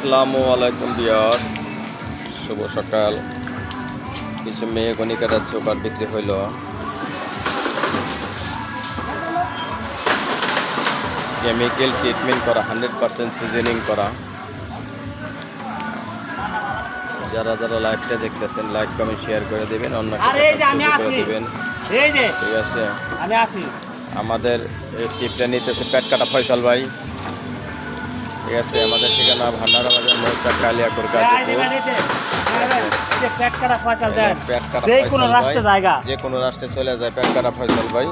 আসসালামু আলাইকুম ভিউয়ার্স, শুভ সকাল। কিছু মেহগনি কাটার চোকার বিক্রি হইল। কেমিক্যাল ট্রিটমেন্ট করা, 100% সিজনিং করা। যারা যারা লাইভটা দেখতেছেন, লাইক কমেন্ট শেয়ার করে দেবেন, অন্য করে দেবেন। ঠিক আছে, আমাদের এই টিপটা নিতেছে পেট কাটা ফয়সাল ভাই। ঠিক আছে, আমাদের ঠিকানা ভান্ডারা বাজার, মৌচা, কালিয়াকৈর, গাজীপুর। যে কোনো রাষ্ট্রে চলে যায় পেট কাটা ফয়সাল ভাই।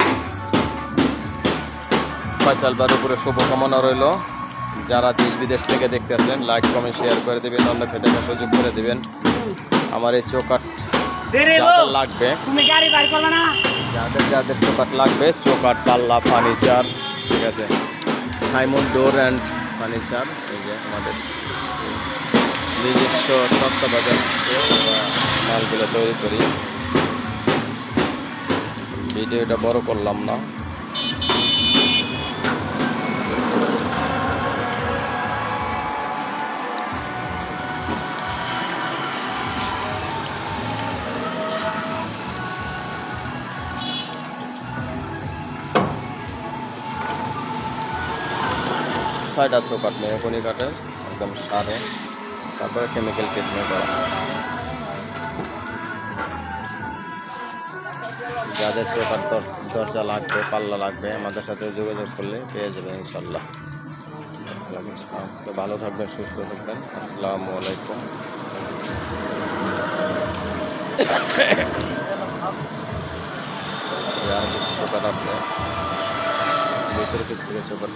ফয়সাল ভাইয়ের উপরে শুভকামনা রইল। যারা দেশ বিদেশ থেকে দেখতেছেন, লাইক কমেন্ট শেয়ার করে দেবেন, অন্যকে দেখার সুযোগ করে দেবেন। আমার এই চৌকাট লাগবে, যাদের চৌকাট লাগবে, চৌকাট, পাল্লা, ফার্নিচার। ঠিক আছে, সাইমন ডোর অ্যান্ড ফার্নিচার। এই যে আমাদের নিজস্ব তত্ত্বাবধান মালগুলো তৈরি করি। ভিডিওটা বড় করলাম না। ছয়টা চৌকাট মেহগনি কাঠের, একদম সারে, তারপরে কেমিক্যাল ট্রিটমেন্ট করা। যাদের চৌকাট দরজা লাগবে, পাল্লা লাগবে, আমাদের সাথে যোগাযোগ করলে পেয়ে যাবেন ইনশাল্লাহ। তো ভালো থাকবেন, সুস্থ থাকবেন। আসসালামু আলাইকুম। আর কিছু চৌকাট আছে, ভিতরে কিছু চৌকাট।